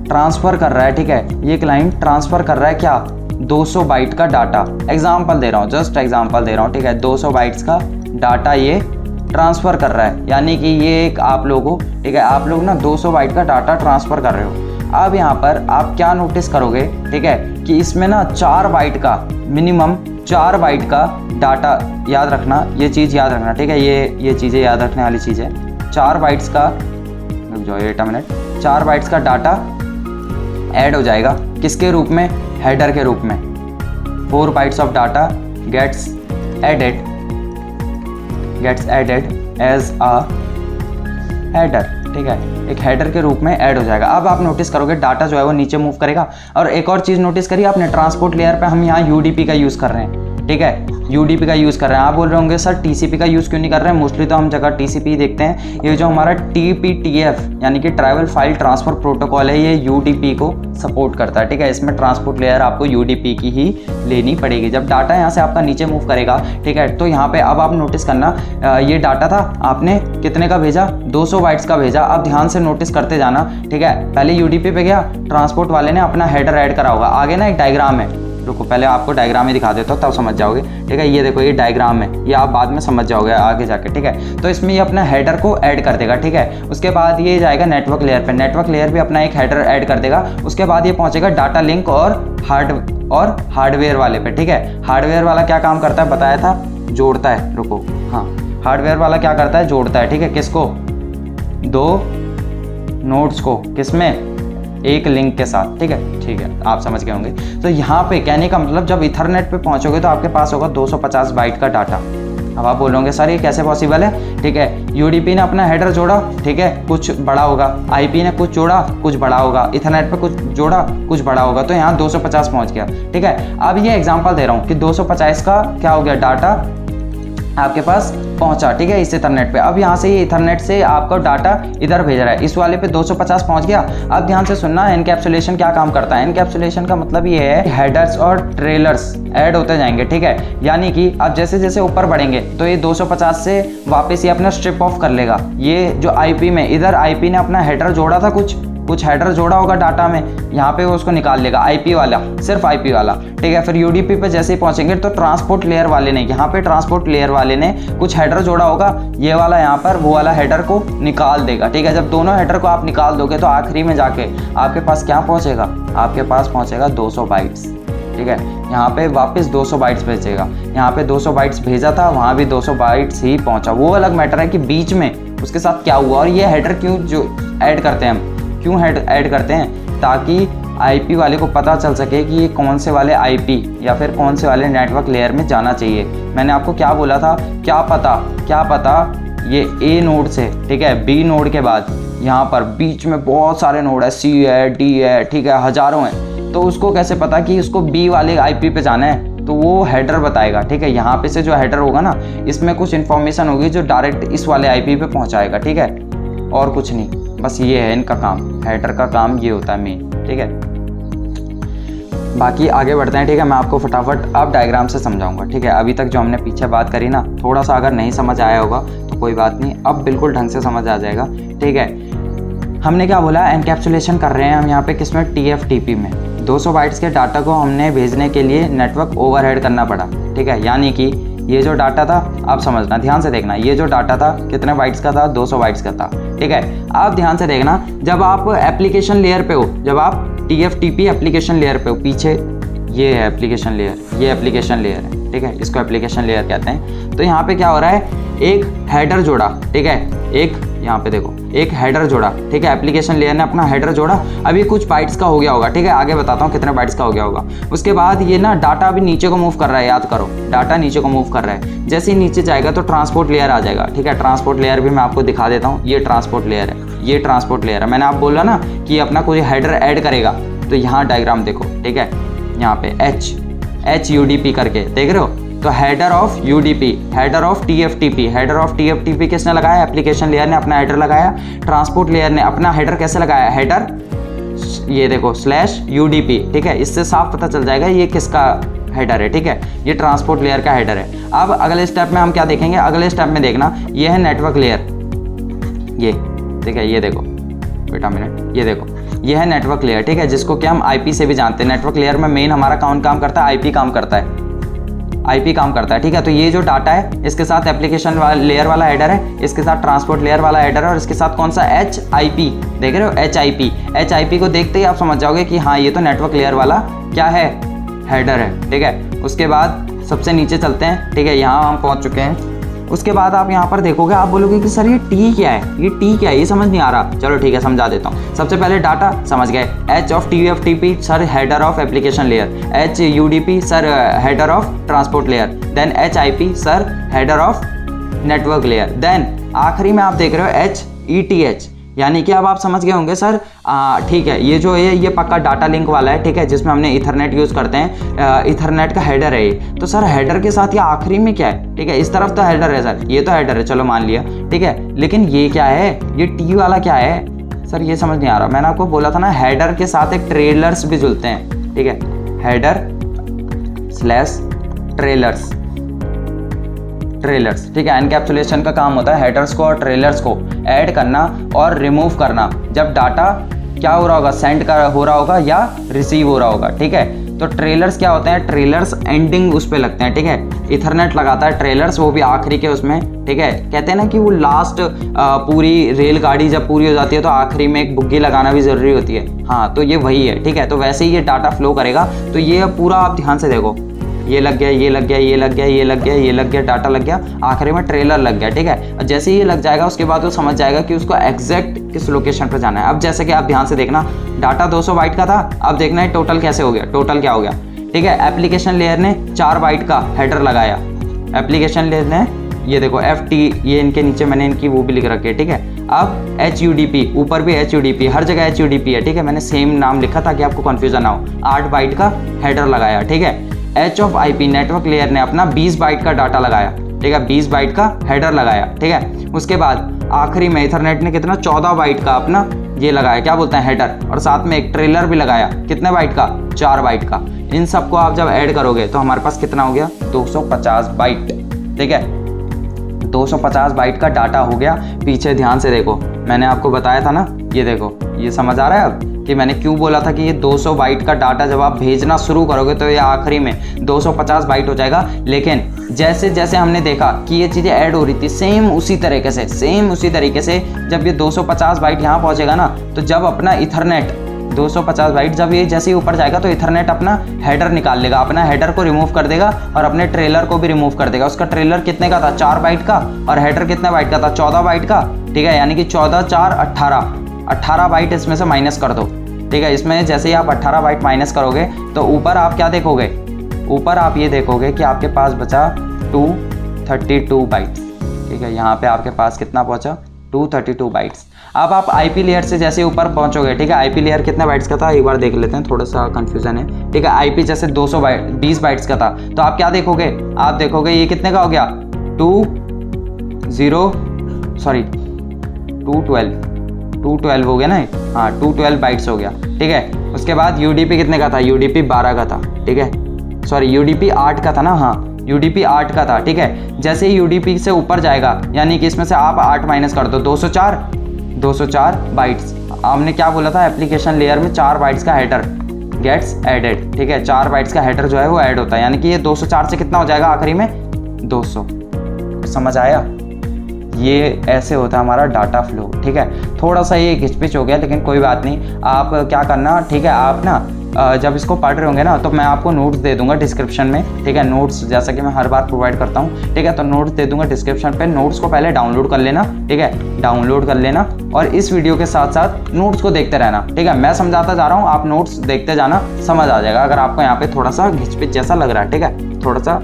ट्रांसफ़र कर रहा है, ठीक है। ये क्लाइंट ट्रांसफ़र कर रहा है क्या, 200 बाइट का डाटा। एग्जाम्पल दे रहा हूँ, जस्ट एग्जाम्पल दे रहा हूँ, ठीक है। 200 बाइट्स का डाटा ये ट्रांसफ़र कर रहा है, यानी कि ये एक आप लोगों, ठीक है, आप लोग ना 200 बाइट का डाटा ट्रांसफ़र कर रहे हो। अब यहाँ पर आप क्या नोटिस करोगे, ठीक है, कि इसमें ना 4 बाइट का, मिनिमम 4 बाइट का डाटा, याद रखना, ये चीज़ याद रखना, ठीक है, ये चीज़ें याद रखने वाली चीज़ है। 4 बाइट्स का, रुक जाओ 8 मिनट, 4 बाइट्स का डाटा ऐड हो जाएगा, किसके रूप में, हेडर के रूप में। 4 bytes of data gets added as a header, ठीक है, एक हेडर के रूप में ऐड हो जाएगा। अब आप नोटिस करोगे डाटा जो है वो नीचे मूव करेगा। और एक और चीज़ नोटिस करिए आपने, ट्रांसपोर्ट लेयर पे हम यहाँ UDP का यूज़ कर रहे हैं, ठीक है, UDP का यूज़ कर रहे हैं। आप बोल रहे होंगे सर TCP का यूज़ क्यों नहीं कर रहे हैं, मोस्टली तो हम जगह TCP ही देखते हैं। ये जो हमारा TPTF यानी कि ट्राइवल फाइल ट्रांसफ़र प्रोटोकॉल है, ये UDP को सपोर्ट करता है, ठीक है। इसमें ट्रांसपोर्ट लेयर आपको UDP की ही लेनी पड़ेगी। जब डाटा यहाँ से आपका नीचे मूव करेगा, ठीक है, तो यहाँ पे अब आप नोटिस करना, ये डाटा था, आपने कितने का भेजा, 200 बाइट्स का भेजा। अब ध्यान से नोटिस करते जाना, ठीक है। पहले UDP पे गया, ट्रांसपोर्ट वाले ने अपना हेडर ऐड करा होगा। आगे ना एक डायग्राम है, रुको पहले आपको डायग्राम ही दिखा देता हूँ तब समझ जाओगे, ठीक है। ये देखो ये डायग्राम है, ये आप बाद में समझ जाओगे आगे जाके, ठीक है। तो इसमें ये अपना हेडर को ऐड कर देगा, ठीक है। उसके बाद ये जाएगा नेटवर्क लेयर पे, नेटवर्क लेयर भी अपना एक हेडर ऐड कर देगा। उसके बाद ये पहुंचेगा डाटा लिंक और हार्डवेयर वाले पे, ठीक है। हार्डवेयर वाला क्या काम करता है बताया था, जोड़ता है, रुको, हाँ, हार्डवेयर वाला क्या करता है, जोड़ता है, ठीक है, किसको, 2 नोड्स को, किसमें, एक लिंक के साथ, ठीक है, आप समझ गए होंगे। तो यहाँ पे कहने का मतलब जब इथरनेट पे पहुँचोगे तो आपके पास होगा 250 बाइट का डाटा। अब आप बोलोगे सर ये कैसे पॉसिबल है, ठीक है। UDP ने अपना हेडर जोड़ा, ठीक है, कुछ बड़ा होगा, IP ने कुछ जोड़ा, कुछ बड़ा होगा, इथरनेट पे कुछ जोड़ा, कुछ बड़ा होगा, तो यहाँ 250 पहुँच गया, ठीक है। अब ये एग्जाम्पल दे रहा हूँ कि 250 का क्या हो गया, डाटा आपके पास पहुंचा, ठीक है, इस इथरनेट पे। अब यहाँ से ये इथरनेट से आपका डाटा इधर भेज रहा है, इस वाले पे 250 पहुंच गया। अब ध्यान से सुनना, एनकैप्सुलेशन क्या काम करता है। एनकैप्सुलेशन का मतलब ये है हेडर्स और ट्रेलर्स ऐड होते जाएंगे, ठीक है। यानी कि अब जैसे जैसे ऊपर बढ़ेंगे तो ये 250 से वापस ये अपना स्ट्रिप ऑफ कर लेगा। ये जो IP में, इधर IP ने अपना हेडर जोड़ा था कुछ, कुछ हेडर जोड़ा होगा डाटा में, यहाँ पे वो उसको निकाल लेगा, आईपी वाला, सिर्फ आईपी वाला, ठीक है। फिर यूडीपी पे जैसे ही पहुंचेंगे तो ट्रांसपोर्ट लेयर वाले ने, यहाँ पे ट्रांसपोर्ट लेयर वाले ने कुछ हेडर जोड़ा होगा, ये वाला यहाँ पर वो वाला हेडर को निकाल देगा, ठीक है। जब दोनों हेडर को आप निकाल दोगे तो आखिरी में जाके आपके पास क्या पहुंचेगा, आपके पास पहुंचेगा 200 बाइट्स, ठीक है। यहाँ पे वापस 200 बाइट्स भेजेगा, यहाँ पे 200 बाइट्स भेजा था, वहाँ भी 200 बाइट्स ही पहुंचा। वो अलग मैटर है कि बीच में उसके साथ क्या हुआ। और ये हेडर क्यों जो ऐड करते हैं हम, क्यों ऐड करते हैं, ताकि आईपी वाले को पता चल सके कि ये कौन से वाले आईपी या फिर कौन से वाले नेटवर्क लेयर में जाना चाहिए। मैंने आपको क्या बोला था, क्या पता ये ए नोड से, ठीक है, बी नोड के बाद यहाँ पर बीच में बहुत सारे नोड है, सी है, डी है, ठीक है, हज़ारों हैं, तो उसको कैसे पता कि उसको बी वाले आईपी पे जाना है, तो वो हेडर बताएगा, ठीक है। यहाँ पे से जो हेडर होगा ना, इसमें कुछ इन्फॉर्मेशन होगी जो डायरेक्ट इस वाले आईपी पे पहुँचाएगा, ठीक है, और कुछ नहीं, बस ये है इनका काम, हेडर का काम ये होता है मेन, ठीक है। बाकी आगे बढ़ते हैं, ठीक है। मैं आपको फटाफट अब डायग्राम से समझाऊंगा, ठीक है। अभी तक जो हमने पीछे बात करी ना, थोड़ा सा अगर नहीं समझ आया होगा तो कोई बात नहीं, अब बिल्कुल ढंग से समझ आ जाएगा, ठीक है। हमने क्या बोला, एनकैप्सुलेशन कर रहे हैं हम यहाँ पे किसमें, TFTP में। 200 बाइट्स के डाटा को हमने भेजने के लिए नेटवर्क ओवरहेड करना पड़ा, ठीक है। यानी कि ये जो डाटा था, आप समझना, ध्यान से देखना, ये जो डाटा था कितने बाइट्स का था, 200 बाइट्स का था, ठीक है। आप ध्यान से देखना, जब आप एप्लीकेशन लेयर पे हो, जब आप TFTP एप्लीकेशन लेयर पे हो, पीछे ये है एप्लीकेशन लेयर, ये एप्लीकेशन लेयर है, ठीक है, इसको एप्लीकेशन लेयर कहते हैं। तो यहाँ पे क्या हो रहा है, एक हेडर जोड़ा, ठीक है, एक यहाँ पे देखो, एक हेडर जोड़ा, ठीक है, एप्लीकेशन लेयर ने अपना हेडर जोड़ा, अभी कुछ बाइट्स का हो गया होगा, ठीक है, आगे बताता हूँ कितने बाइट्स का हो गया होगा। उसके बाद ये ना डाटा अभी नीचे को मूव कर रहा है, याद करो, डाटा नीचे को मूव कर रहा है। जैसे ही नीचे जाएगा तो ट्रांसपोर्ट लेयर आ जाएगा, ठीक है। ट्रांसपोर्ट लेयर भी मैं आपको दिखा देता हूँ, ये ट्रांसपोर्ट लेयर है, ये ट्रांसपोर्ट लेयर है। मैंने आप बोला ना कि अपना कोई हेडर ऐड करेगा, तो यहाँ डायग्राम देखो, ठीक है, यहाँ पे HUDP करके देख रहे हो, तो header of UDP, header of TFTP, header of TFTP किसने लगाया, एप्लीकेशन लेयर ने अपना हेडर लगाया, ट्रांसपोर्ट लेयर ने अपना हेडर कैसे लगाया, हेडर ये देखो /UDP, ठीक है। इससे साफ पता चल जाएगा ये किसका हेडर है, ठीक है, ये ट्रांसपोर्ट लेयर का हेडर है। अब अगले स्टेप में हम क्या देखेंगे, अगले स्टेप में देखना, ये है नेटवर्क लेयर, ये ठीक है, ये देखो बेटा मिनट, ये देखो, ये है नेटवर्क लेयर, ठीक है, जिसको कि हम IP से भी जानते हैं। नेटवर्क लेयर में मेन हमारा कौन काम करता है, IP काम करता है, IP काम करता है, ठीक है। तो ये जो डाटा है, इसके साथ एप्लीकेशन लेयर वाला हेडर है, इसके साथ ट्रांसपोर्ट लेयर वाला हेडर है, और इसके साथ कौन सा HIP, देख रहे हो, HIP को देखते ही आप समझ जाओगे कि हाँ ये तो नेटवर्क लेयर वाला क्या है, हेडर है, ठीक है। उसके बाद सबसे नीचे चलते हैं, ठीक है, यहाँ हम पहुँच चुके हैं। उसके बाद आप यहाँ पर देखोगे, आप बोलोगे कि सर ये T क्या है, ये T क्या है, ये समझ नहीं आ रहा। चलो ठीक है, समझा देता हूँ। सबसे पहले डाटा समझ गए, H of TFTP sir header of application layer, HUDP sir header of transport layer, then HIP sir header of network layer, then आखिरी में आप देख रहे हो HETH, यानी कि अब आप समझ गए होंगे सर, ठीक है, ये जो है ये पक्का डाटा लिंक वाला है, ठीक है, जिसमें हमने इथरनेट यूज़ करते हैं, इथरनेट का हेडर है ये। तो सर हेडर के साथ ये आखिरी में क्या है, ठीक है, इस तरफ तो हेडर है सर, ये तो हेडर है, चलो मान लिया, ठीक है, लेकिन ये क्या है, ये T वाला क्या है सर, ये समझ नहीं आ रहा। मैंने आपको बोला था ना, हेडर के साथ एक ट्रेलर्स भी जुड़ते हैं, ठीक है, हेडर ट्रेलर्स, ठीक है। एनकैप्सुलेशन का काम होता है हेडर्स को और ट्रेलर्स को ऐड करना और रिमूव करना, जब डाटा क्या हो रहा होगा, सेंड हो रहा होगा या रिसीव हो रहा होगा, ठीक है। तो ट्रेलर्स क्या होते हैं, ट्रेलर्स एंडिंग उस पर लगते हैं, ठीक है, इथरनेट लगाता है ट्रेलर्स, वो भी आखिरी के उसमें, ठीक है। कहते हैं ना कि वो लास्ट पूरी रेलगाड़ी जब पूरी हो जाती है तो आखिरी में एक बुग्गी लगाना भी ज़रूरी होती है, हाँ, तो ये वही है, ठीक है। तो वैसे ही ये डाटा फ्लो करेगा, तो ये पूरा आप ध्यान से देखो, ये लग गया, ये लग गया, ये लग गया, ये लग गया, ये लग गया, डाटा लग गया, आखिरी में ट्रेलर लग गया, ठीक है। जैसे ही ये लग जाएगा उसके बाद वो समझ जाएगा कि उसको एग्जैक्ट किस लोकेशन पर जाना है। अब जैसे कि आप ध्यान से देखना, डाटा 200 बाइट का था, अब देखना है टोटल कैसे हो गया, टोटल क्या हो गया, ठीक है। एप्लीकेशन लेयर ने 4 बाइट का हेडर लगाया, एप्लीकेशन लेयर ने, ये देखो FT, ये इनके नीचे मैंने इनकी वो भी लिख रखी है, ठीक है। अब HUDP, ऊपर भी HUDP, हर जगह HUDP है, ठीक है, मैंने सेम नाम लिखा ताकि आपको कन्फ्यूजन ना हो। 8 बाइट का हेडर लगाया, ठीक है। H of IP, network layer ने अपना 20 बाइट का डाटा लगाया, ठीक है, 20 बाइट का हेडर लगाया, ठीक है। उसके बाद आखिरी में इथरनेट ने कितना, 14 बाइट का अपना ये लगाया, क्या बोलते हैं, हेडर, और साथ में एक ट्रेलर भी लगाया, कितने बाइट का, 4 बाइट का। इन सबको आप जब ऐड करोगे तो हमारे पास कितना हो गया, 250 बाइट, ठीक है, 250 बाइट का डाटा हो गया। पीछे ध्यान से देखो, मैंने आपको बताया था ना, ये देखो, ये समझ आ रहा है अब कि मैंने क्यों बोला था कि ये 200 बाइट का डाटा जब आप भेजना शुरू करोगे तो ये आखिरी में 250 बाइट हो जाएगा। लेकिन जैसे जैसे हमने देखा कि ये चीज़ें ऐड हो रही थी, सेम उसी तरीके से जब ये 250 बाइट यहाँ पहुँचेगा ना, तो जब अपना इथरनेट 250 बाइट जब ये जैसे ही ऊपर जाएगा तो इथरनेट अपना हेडर निकाल लेगा, अपना हेडर को रिमूव कर देगा और अपने ट्रेलर को भी रिमूव कर देगा। उसका ट्रेलर कितने का था, 4 बाइट का, और हेडर कितने बाइट का था, 14 बाइट का, ठीक है। यानी कि 14 4 18 बाइट इसमें से माइनस कर दो, ठीक है। इसमें जैसे ही आप 18 बाइट माइनस करोगे तो ऊपर आप क्या देखोगे, ऊपर आप ये देखोगे कि आपके पास बचा 232 बाइट्स, ठीक है। यहाँ पे आपके पास कितना पहुँचा, 232 बाइट्स। अब आप आईपी लेयर से जैसे ऊपर पहुंचोगे, ठीक है, आईपी लेयर कितने बाइट्स का था एक बार देख लेते हैं, थोड़ा सा कंफ्यूजन है, ठीक है। आईपी जैसे 20 बाइट्स का था, तो आप क्या देखोगे, आप देखोगे ये कितने का हो गया, 212 हो गया ना, हाँ 212 बाइट्स हो गया, ठीक है। उसके बाद यूडीपी कितने का था, यूडीपी 12 का था, ठीक है, सॉरी यूडीपी 8 का था ना, हाँ यूडीपी 8 का था, ठीक है। जैसे ही यूडीपी से ऊपर जाएगा, यानी कि इसमें से आप 8 माइनस कर दो, 204 बाइट्स। हमने क्या बोला था, एप्लीकेशन लेयर में 4 बाइट्स का हेडर गेट्स एडेड, ठीक है, 4 बाइट्स का हेडर जो है वो ऐड होता है, यानी कि ये 204 से कितना हो जाएगा आखिरी में, 200। समझ आया, ये ऐसे होता है हमारा डाटा फ्लो, ठीक है। थोड़ा सा ये घिचपिच हो गया, लेकिन कोई बात नहीं। आप क्या करना, ठीक है, आप ना जब इसको पढ़ रहे होंगे ना, तो मैं आपको नोट्स दे दूंगा डिस्क्रिप्शन में, ठीक है। नोट्स जैसा कि मैं हर बार प्रोवाइड करता हूँ, ठीक है, तो नोट्स दे दूंगा डिस्क्रिप्शन पे। नोट्स को पहले डाउनलोड कर लेना, ठीक है, डाउनलोड कर लेना, और इस वीडियो के साथ साथ नोट्स को देखते रहना, ठीक है। मैं समझाता जा रहा हूँ, आप नोट्स देखते जाना, समझ आ जाएगा। अगर आपको यहाँ पे थोड़ा सा घिचपिच जैसा लग रहा है, ठीक है, थोड़ा सा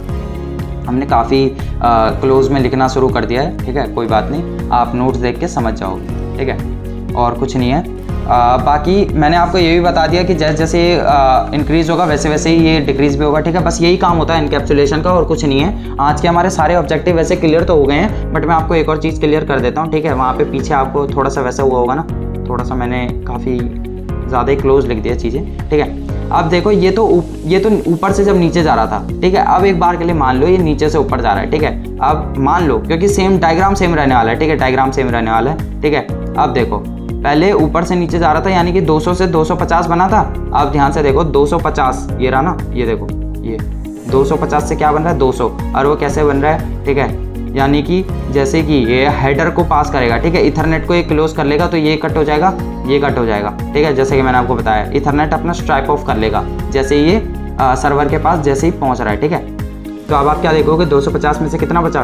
हमने काफ़ी क्लोज में लिखना शुरू कर दिया है, ठीक है, कोई बात नहीं, आप नोट्स देख के समझ जाओगे, ठीक है, और कुछ नहीं है। बाकी मैंने आपको ये भी बता दिया कि जैसे जैसे इंक्रीज़ होगा वैसे वैसे ही ये डिक्रीज़ भी होगा, ठीक है। बस यही काम होता है इनकैप्सुलेशन का, और कुछ नहीं है। आज के हमारे सारे ऑब्जेक्टिव वैसे क्लियर तो हो गए हैं, बट मैं आपको एक और चीज़ क्लियर कर देता हूँ, ठीक है। वहाँ पे पीछे आपको थोड़ा सा वैसा हुआ होगा ना, थोड़ा सा मैंने काफ़ी ज़्यादा ही क्लोज लिख दिया चीज़ें, ठीक है। अब देखो, ये तो ऊपर से जब नीचे जा रहा था, ठीक है। अब एक बार के लिए मान लो ये नीचे से ऊपर जा रहा है, ठीक है। अब मान लो, क्योंकि सेम डायग्राम सेम रहने वाला है, ठीक है, डायग्राम सेम रहने वाला है, ठीक है। अब देखो, पहले ऊपर से नीचे जा रहा था, यानी कि 200 से 250 बना था। अब ध्यान से देखो, 250 ये रहा ना, ये देखो, ये 250 से क्या बन रहा है, 200, और वो कैसे बन रहा है, ठीक है। यानी कि जैसे कि ये हेडर को पास करेगा, ठीक है, इथरनेट को ये क्लोज कर लेगा, तो ये कट हो जाएगा, ये कट हो जाएगा, ठीक है। जैसे कि मैंने आपको बताया, इथरनेट अपना स्ट्राइप ऑफ कर लेगा जैसे ये सर्वर के पास जैसे ही पहुंच रहा है, ठीक है। तो अब आप क्या देखोगे, 250 में से कितना बचा,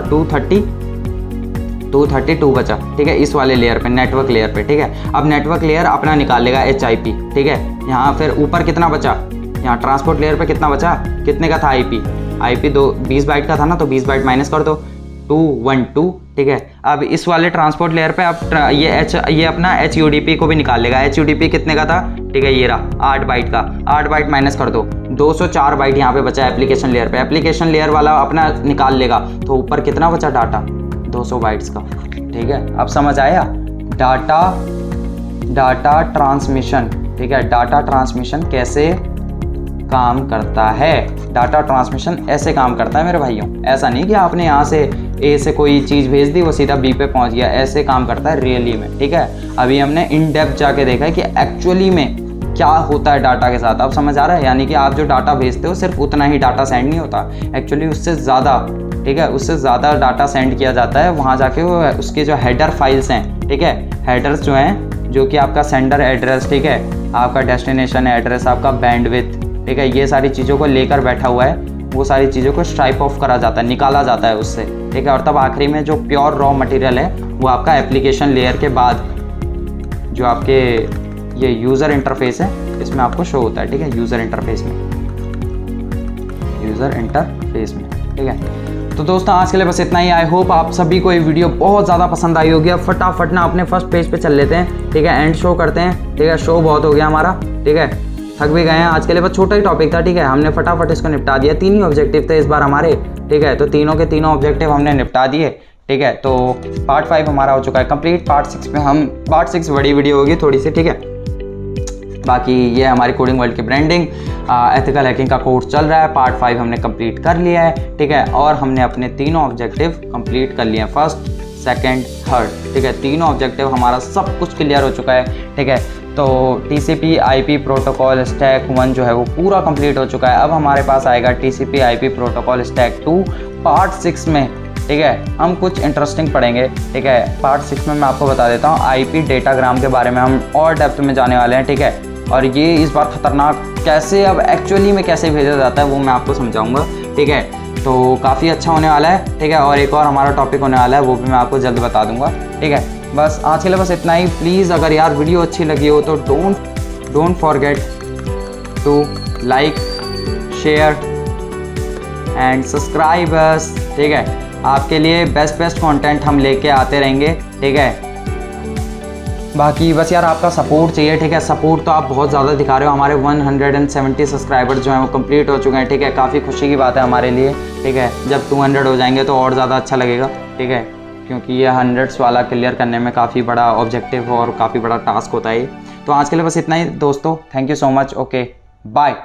232 बचा, ठीक है, इस वाले लेयर पे, नेटवर्क लेयर पे, ठीक है। अब नेटवर्क लेयर अपना निकाल लेगा HIP, ठीक है। यहाँ फिर ऊपर कितना बचा, यहाँ ट्रांसपोर्ट लेयर पे कितना बचा, कितने का था IP 20 बाइट का था ना, तो 20 बाइट माइनस कर दो, 212, ठीक है। अब इस वाले ट्रांसपोर्ट लेयर पे अब ये अपना HUDP को भी निकाल लेगा। HUDP कितने का था, ठीक है, ये रहा 8 बाइट का, 8 बाइट माइनस कर दो, 204 बाइट यहाँ पे बचा एप्लीकेशन लेयर पे। एप्लीकेशन लेयर वाला अपना निकाल लेगा, तो ऊपर कितना बचा डाटा, 200 बाइट्स का, ठीक है। अब समझ आया, डाटा ट्रांसमिशन, ठीक है, डाटा ट्रांसमिशन कैसे काम करता है। डाटा ट्रांसमिशन ऐसे काम करता है मेरे भाइयों, ऐसा नहीं कि आपने यहाँ से A से कोई चीज़ भेज दी वो सीधा B पे पहुँच गया, ऐसे काम करता है रियली में, ठीक है। अभी हमने इन डेप्थ जाके देखा है कि एक्चुअली में क्या होता है डाटा के साथ। अब समझ आ रहा है, यानी कि आप जो डाटा भेजते हो सिर्फ उतना ही डाटा सेंड नहीं होता, एक्चुअली उससे ज़्यादा, ठीक है, उससे ज़्यादा डाटा सेंड किया जाता है। वहाँ जाके वो उसके जो हेडर फाइल्स हैं, ठीक है, हेडर्स जो हैं, जो कि आपका सेंडर एड्रेस, ठीक है, आपका डेस्टिनेशन एड्रेस, आपका बैंडविड्थ, ठीक है, ये सारी चीज़ों को लेकर बैठा हुआ है, वो सारी चीज़ों को स्ट्राइप ऑफ करा जाता है, निकाला जाता है उससे, ठीक है। और तब आखिरी में जो प्योर रॉ मटेरियल है वो आपका एप्लीकेशन लेयर के बाद जो आपके ये यूज़र इंटरफेस है इसमें आपको शो होता है, ठीक है, यूज़र इंटरफेस में, ठीक है। तो दोस्तों आज के लिए बस इतना ही। आई होप आप सभी को ये वीडियो बहुत ज़्यादा पसंद आई होगी। अब फटाफट ना अपने फर्स्ट पेज पे चल लेते हैं, ठीक है, एंड शो करते हैं, ठीक है। शो बहुत हो गया हमारा, ठीक है, थक भी गए हैं आज के लिए, बस छोटा ही टॉपिक था, ठीक है, हमने फटाफट इसको निपटा दिया। 3 ही ऑब्जेक्टिव थे इस बार हमारे, ठीक है, तो तीनों के तीनों ऑब्जेक्टिव हमने निपटा दिए, ठीक है। तो पार्ट 5 हमारा हो चुका है कंप्लीट। पार्ट 6 में हम, पार्ट 6 बड़ी वीडियो होगी थोड़ी सी, ठीक है। बाकी ये हमारी कोडिंग वर्ल्ड की ब्रांडिंग एथिकल हैकिंग का कोर्स चल रहा है, पार्ट 5 हमने कंप्लीट कर लिया है, ठीक है। और हमने अपने तीनों ऑब्जेक्टिव कंप्लीट कर लिए हैं, फर्स्ट सेकंड, थर्ड, ठीक है। तीनों ऑब्जेक्टिव हमारा सब कुछ क्लियर हो चुका है, ठीक है। तो TCP IP प्रोटोकॉल स्टैक 1 जो है वो पूरा कंप्लीट हो चुका है। अब हमारे पास आएगा TCP IP protocol stack 2 part 6 में, ठीक है। हम कुछ इंटरेस्टिंग पढ़ेंगे, ठीक है। पार्ट 6 में मैं आपको बता देता हूँ IP डेटाग्राम के बारे में हम और डेप्थ में जाने वाले हैं, ठीक है। और ये इस बार ख़तरनाक कैसे, अब एक्चुअली में कैसे भेजा जाता है वो मैं आपको समझाऊंगा, ठीक है। तो काफ़ी अच्छा होने वाला है, ठीक है। और एक और हमारा टॉपिक होने वाला है, वो भी मैं आपको जल्द बता दूंगा, ठीक है। बस आज के लिए बस इतना ही। प्लीज़ अगर यार वीडियो अच्छी लगी हो तो don't forget to like, share and subscribe us, ठीक है। आपके लिए बेस्ट कंटेंट हम लेके आते रहेंगे, ठीक है। बाकी बस यार आपका सपोर्ट चाहिए, ठीक है। सपोर्ट तो आप बहुत ज़्यादा दिखा रहे हो। हमारे 170 सब्सक्राइबर्स जो हैं वो कंप्लीट हो चुके हैं, ठीक है। काफ़ी खुशी की बात है हमारे लिए, ठीक है। जब 200 हो जाएंगे तो और ज़्यादा अच्छा लगेगा, ठीक है, क्योंकि ये 100 वाला क्लियर करने में काफ़ी बड़ा ऑब्जेक्टिव और काफ़ी बड़ा टास्क होता है। तो आज के लिए बस इतना ही दोस्तों। Thank you so much. Okay, bye.